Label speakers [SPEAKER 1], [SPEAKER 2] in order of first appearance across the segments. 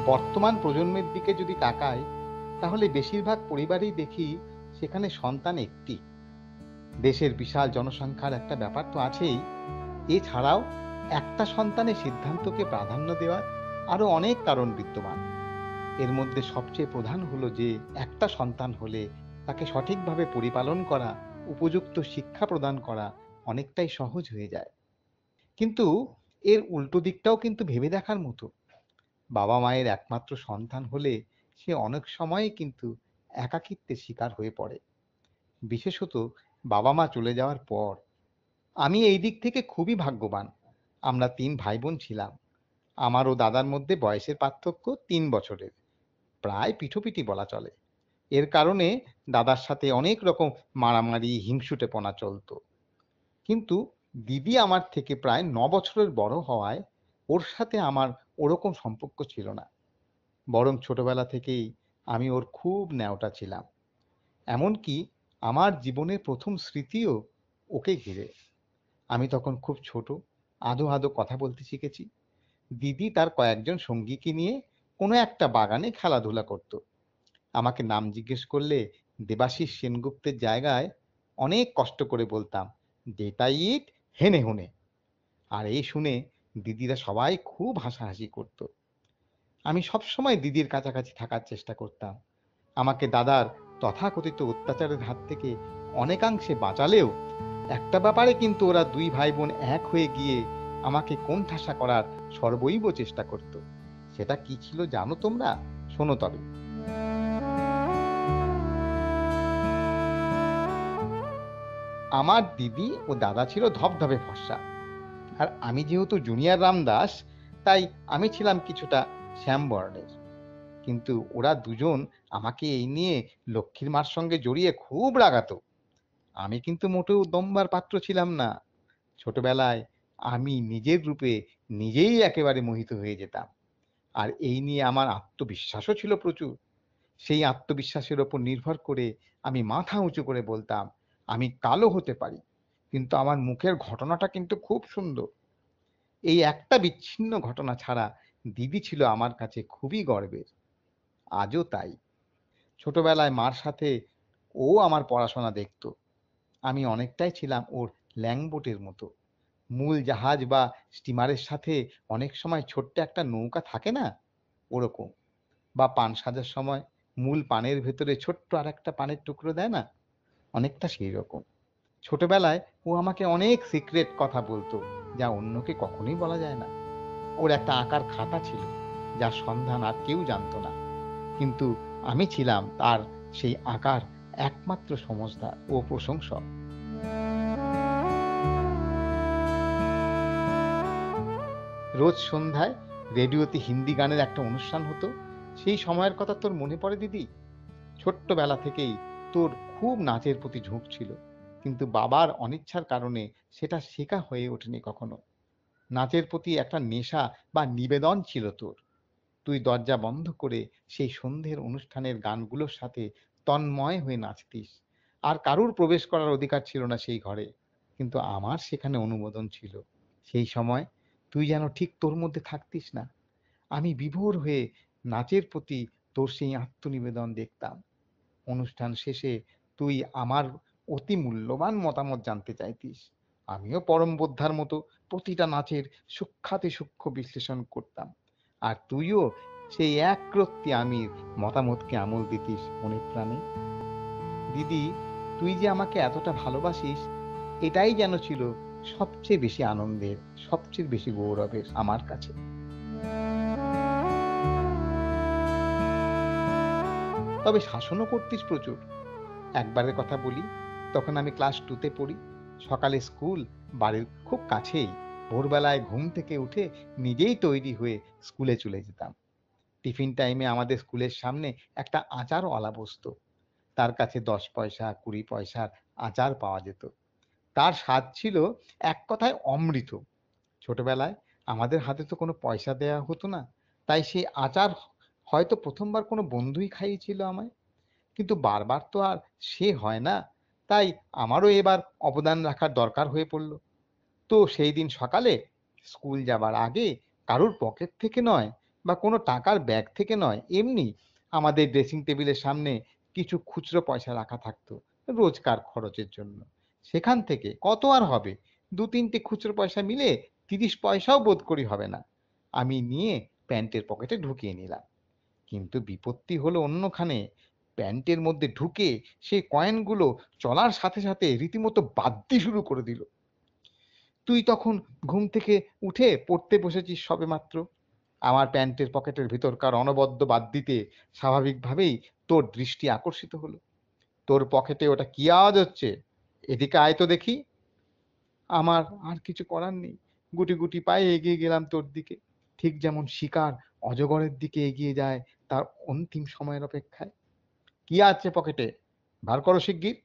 [SPEAKER 1] বর্তমান প্রজন্মের দিকে যদি তাকাই, তাহলে বেশিরভাগ পরিবারেই দেখি সেখানে সন্তান একটি। দেশের বিশাল জনসংখ্যার একটা ব্যাপার তো আছেই। এছাড়াও একটা সন্তানের সিদ্ধান্তকে প্রাধান্য দেওয়ার আরো অনেক কারণ বিদ্যমান। এর মধ্যে সবচেয়ে প্রধান হলো যে একটা সন্তান হলে তাকে সঠিকভাবে পরিপালন করা, উপযুক্ত শিক্ষা প্রদান করা অনেকটাই সহজ হয়ে যায়। কিন্তু এর উল্টো দিকটাও কিন্তু ভেবে দেখার মতো। বাবা-মায়ের একমাত্র সন্তান হলে সে অনেক সময়ই কিন্তু একাকিত্বের শিকার হয়ে পড়ে। বিশেষত বাবা-মা চলে যাওয়ার পর। আমি এই দিক থেকে খুবই ভাগ্যবান। আমরা ৩ ভাই-বোন ছিলাম। আমার ও দাদার মধ্যে বয়সের পার্থক্য ৩ বছরের। প্রায় পিঠোপিঠি বলা চলে। এর কারণে দাদার সাথে অনেক রকম মারামারি, হিংসুটেপনা চলত। কিন্তু দিদি আমার থেকে প্রায় ৯ বছরের বড় হওয়ায় ওর সাথে আমার ওরকম সম্পর্ক ছিল না। বরং ছোটবেলা থেকেই আমি ওর খুব ন্যাওটা ছিলাম। এমনকি আমার জীবনের ১ম স্মৃতিও ওকে ঘিরে। আমি তখন খুব ছোট, আধো কথা বলতে শিখেছি। দিদি তার কয়েকজন সঙ্গীকে নিয়ে কোনো একটা বাগানে খেলাধুলা করত। আমাকে নাম জিজ্ঞেস করলে দেবাশিস সেনগুপ্তের জায়গায় অনেক কষ্ট করে বলতাম, "যেটা ইট হেনে হোনে।" আর এই শুনে দিদিরা সবাই খুব হাসাহাসি করত। আমি সবসময় দিদির কাছাকাছি থাকার চেষ্টা করতাম। আমাকে দাদার তথাকথিত অত্যাচারের হাত থেকে অনেকাংশে বাঁচালেও একটা ব্যাপারে কিন্তু ওরা ২ ভাই-বোন এক হয়ে গিয়ে আমাকে কোণঠাসা করার সর্বৈব চেষ্টা করত। সেটা কি ছিল জানো তোমরা? শোনো তবে। আমার দিদি ও দাদা ছিল ধবধবে ফর্সা। আর আমি যেহেতু জুনিয়র রামদাস, তাই আমি ছিলাম কিছুটা শ্যামবর্ণের। কিন্তু ওরা দুজন আমাকে এই নিয়ে লক্ষ্মীর মার সঙ্গে জড়িয়ে খুব রাগাতো। আমি কিন্তু মোটেও দম্বার পাত্র ছিলাম না। ছোটবেলায় আমি নিজের রূপে নিজেই একেবারে মোহিত হয়ে যেতাম। আর এই নিয়ে আমার আত্মবিশ্বাসও ছিল প্রচুর। সেই আত্মবিশ্বাসের ওপর নির্ভর করে আমি মাথা উঁচু করে বলতাম, "আমি কালো হতে পারি, কিন্তু আমার মুখের ঘটনাটা কিন্তু খুব সুন্দর।" এই একটা বিচ্ছিন্ন ঘটনা ছাড়া দিদি ছিল আমার কাছে খুবই গর্বের। আজও তাই। ছোটবেলায় মার সাথে ও আমার পড়াশোনা দেখত। আমি অনেকটাই ছিলাম ওর ল্যাংবোটের মতো। মূল জাহাজ বা স্টিমারের সাথে অনেক সময় ছোট্ট একটা নৌকা থাকে না? ওরকম। বা পান সাজার সময় মূল পানের ভেতরে ছোট্ট আরেকটা পানের টুকরো দেয় না? অনেকটা সেই রকম। ছোটবেলায় ও আমাকে অনেক সিক্রেট কথা বলতো, যা অন্যকে কখনোই বলা যায় না। ওর একটা আঁকার খাতা ছিল, যার সন্ধান আর কেউ জানত না। কিন্তু আমি ছিলাম তার সেই আঁকার একমাত্র সমজদার ও প্রশংসক। রোজ সন্ধ্যায় রেডিওতে হিন্দি গানের একটা অনুষ্ঠান হতো। সেই সময়ের কথা তোর মনে পড়ে দিদি? ছোট্টবেলা থেকেই তোর খুব নাচের প্রতি ঝোঁক ছিল। কিন্তু বাবার অনিচ্ছার কারণে সেটা শেখা হয়ে ওঠেনি কখনো। নাচের প্রতি একটা নেশা বা নিবেদন ছিল তোর। তুই দরজা বন্ধ করে সেই সন্ধ্যের অনুষ্ঠানের গানগুলোর সাথে তন্ময় হয়ে নাচতিস। আর কারুর প্রবেশ করার অধিকার ছিল না সেই ঘরে। কিন্তু আমার সেখানে অনুমোদন ছিল। সেই সময় তুই যেন ঠিক তোর মধ্যে থাকতিস না। আমি বিভোর হয়ে নাচের প্রতি তোর সেই আত্মনিবেদন দেখতাম। অনুষ্ঠান শেষে তুই আমার অতি মূল্যবান মতামত জানতে চাইতিস। আমিও পরম বোদ্ধার মতো প্রতিটা নাচের সূক্ষ্মাতি সূক্ষ্ম বিশ্লেষণ করতাম। আর তুইও সেই একরত্তি আমির মতামতকে আমল দিতিস মনে প্রাণে। দিদি, তুই যে আমাকে এতটা ভালোবাসিস, এটাই যেন ছিল সবচেয়ে বেশি আনন্দের, সবচেয়ে বেশি গৌরবের আমার কাছে। তবে শাসনও করতিস প্রচুর। একবারের কথা বলি, তখন আমি ক্লাস 2 তে পড়ি। সকালে স্কুল বাড়ির খুব কাছেই। ভোরবেলায় ঘুম থেকে উঠে নিজেই তৈরি হয়ে স্কুলে চলে যেতাম। টিফিন টাইমে আমাদের স্কুলের সামনে একটা আচারওয়ালা বসতো। তার কাছে ১০ পয়সা, ২০ পয়সার আচার পাওয়া যেত। তার স্বাদ ছিল এক কথায় অমৃত। ছোটবেলায় আমাদের হাতে তো কোনো পয়সা দেয়া হতো না। তাই সেই আচার হয়তো ১ম বার কোনো বন্ধুই খাইয়েছিল আমায়। কিন্তু বারবার তো আর সে হয় না। তাই আমারও এবার অবদান রাখার দরকার হয়ে পড়ল। তো সেই দিন সকালে স্কুল যাবার আগে কারুর পকেট থেকে নয়, বা কোনো টাকার ব্যাগ থেকে নয়, এমনি আমাদের ড্রেসিং টেবিলের সামনে কিছু খুচরো পয়সা রাখা থাকতো রোজকার খরচের জন্য। সেখান থেকে কত আর হবে? ২-৩টে খুচরো পয়সা মিলে ৩০ পয়সাও বোধ করি হবে না। আমি নিয়ে প্যান্টের পকেটে ঢুকিয়ে নিলাম। কিন্তু বিপত্তি হলো অন্যখানে। প্যান্টের মধ্যে ঢুকে সেই কয়েনগুলো চলার সাথে সাথে রীতিমতো বাদ্যি শুরু করে দিল। তুই তখন ঘুম থেকে উঠে পড়তে বসেছিস সবেমাত্র। আমার প্যান্টের পকেটের ভিতরকার অনবদ্য বাদ্যিতে স্বাভাবিকভাবেই তোর দৃষ্টি আকর্ষিত হলো। তোর পকেটে ওটা কি আওয়াজ হচ্ছে? এদিকে আয় তো দেখি। আমার আর কিছু করার নেই। গুটি গুটি পায়ে এগিয়ে গেলাম তোর দিকে। ঠিক যেমন শিকার অজগরের দিকে এগিয়ে যায় তার অন্তিম সময়ের অপেক্ষায়। কি আছে পকেটে? বার করো শিগগির।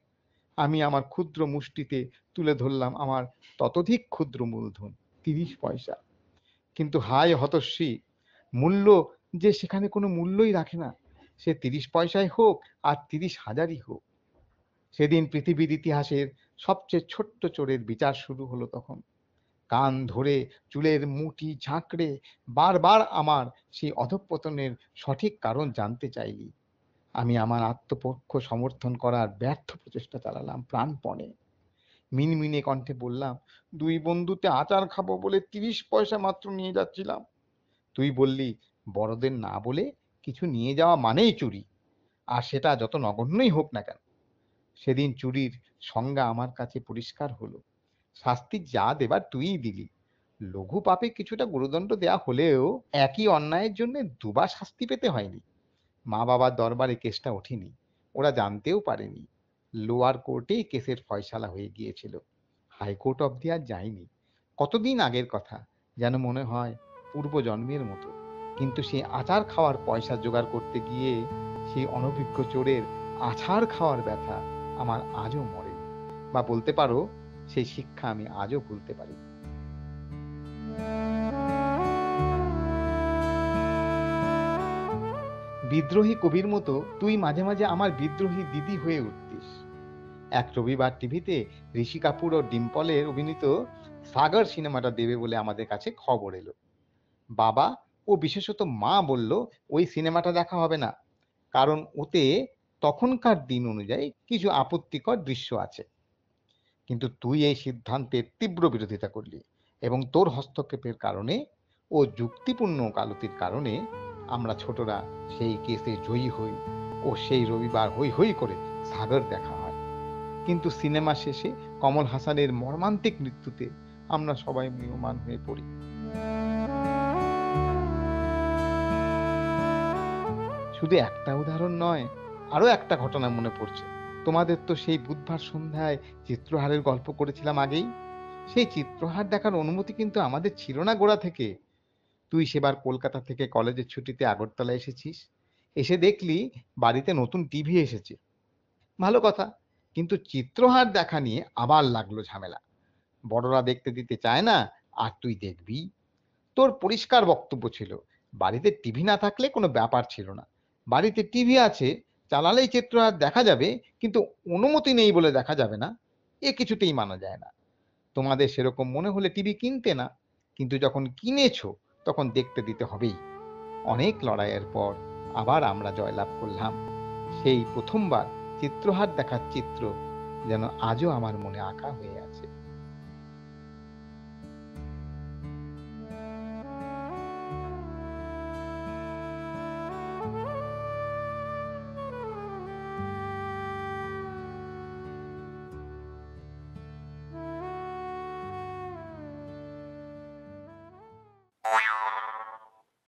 [SPEAKER 1] আমি আমার ক্ষুদ্র মুষ্টিতে তুলে ধরলাম আমার ততোধিক ক্ষুদ্র মূলধন, ৩০ পয়সা। কিন্তু হায় হতশ্রী! মূল্য যে সেখানে কোনো মূল্যই রাখে না। সে ৩০ পয়সাই হোক আর ৩০,০০০ই হোক। সেদিন পৃথিবীর ইতিহাসের সবচেয়ে ছোট্ট চোরের বিচার শুরু হলো তখন। কান ধরে চুলের মুঠি ঝাঁকড়ে বারবার আমার সেই অধঃপতনের সঠিক কারণ জানতে চাইলি। আমি আমার আত্মপক্ষ সমর্থন করার ব্যর্থ প্রচেষ্টা চালালাম প্রাণপণে। মিনমিনে কণ্ঠে বললাম, ২ বন্ধুতে আচার খাবো বলে ৩০ পয়সা মাত্র নিয়ে যাচ্ছিলাম। তুই বললি, বড়দের না বলে কিছু নিয়ে যাওয়া মানেই চুরি, আর সেটা যত নগণ্যই হোক না কেন। সেদিন চুরির সংজ্ঞা আমার কাছে পরিষ্কার হলো। শাস্তি যা দেবার তুইই দিলি। লঘু পাপে কিছুটা গুরুদণ্ড দেয়া হলেও একই অন্যায়ের জন্য দুবার শাস্তি পেতে হয়নি। মা বাবার দরবারে কেসটা ওঠেনি, ওরা জানতেও পারেনি। লোয়ার কোর্টেই কেসের ফয়সালা হয়ে গিয়েছিল, হাইকোর্ট অবধি আর যায়নি। কতদিন আগের কথা, যেন মনে হয় পূর্বজন্মের মতো। কিন্তু সেই আচার খাওয়ার পয়সা জোগাড় করতে গিয়ে সেই অনভিজ্ঞ চোরের আছাড় খাওয়ার ব্যথা আমার আজও মরেনি, বা বলতে পারো সেই শিক্ষা আমি আজও ভুলতে পারি। বিদ্রোহী কবির মতো তুই মাঝে মাঝে আমার বিদ্রোহী দিদি হয়ে উঠতিস। এক রবিবার টিভিতে ঋষি কাপুর ও ডিম্পলের অভিনীত সাগর সিনেমাটা দেবে বলে আমাদের কাছে খবর এলো। বাবা ও বিশেষত মা বলল, ওই সিনেমাটা দেখা হবে না, কারণ ওতে তখনকার দিন অনুযায়ী কিছু আপত্তিকর দৃশ্য আছে। কিন্তু তুই এই সিদ্ধান্তের তীব্র বিরোধিতা করলি, এবং তোর হস্তক্ষেপের কারণে ও যুক্তিপূর্ণ ওকালতির কারণে আমরা ছোটরা সেই কেসে জয়ী হই, ও সেই রবিবার হই হই করে সাগর দেখা হয়। কিন্তু সিনেমা শেষে কমল হাসানের মর্মান্তিক মৃত্যুতে আমরা সবাই ম্রিয়মাণ হয়ে পড়ি। শুধু একটা উদাহরণ নয়, আরো একটা ঘটনা মনে পড়ছে। তোমাদের তো সেই বুধবার সন্ধ্যায় চিত্রহারের গল্প করেছিলাম আগেই। সেই চিত্রহার দেখার অনুমতি কিন্তু আমাদের ছিল না গোড়া থেকে। তুই সেবার কলকাতা থেকে কলেজের ছুটিতে আগরতলা এসেছিস। এসে দেখলি বাড়িতে নতুন টিভি এসেছে। ভালো কথা। কিন্তু চিত্রহার দেখা নিয়ে আবার লাগলো ঝামেলা। বড়রা দেখতে দিতে চায় না, আর তুই দেখবি। তোর পরিষ্কার বক্তব্য ছিল, বাড়িতে টিভি না থাকলে কোনো ব্যাপার ছিল না। বাড়িতে টিভি আছে, চালালেই চিত্রহার দেখা যাবে, কিন্তু অনুমতি নেই বলে দেখা যাবে না, এ কিছুতেই মানা যায় না। তোমাদের সেরকম মনে হলে টিভি কিনতে না, কিন্তু যখন কিনেছো তখন দেখতে দিতে হবেই। অনেক লড়াইয়ের পর আবার আমরা জয়লাভ করলাম। সেই প্রথমবার চিত্রহার দেখার চিত্র যেন আজও আমার মনে আঁকা হয়ে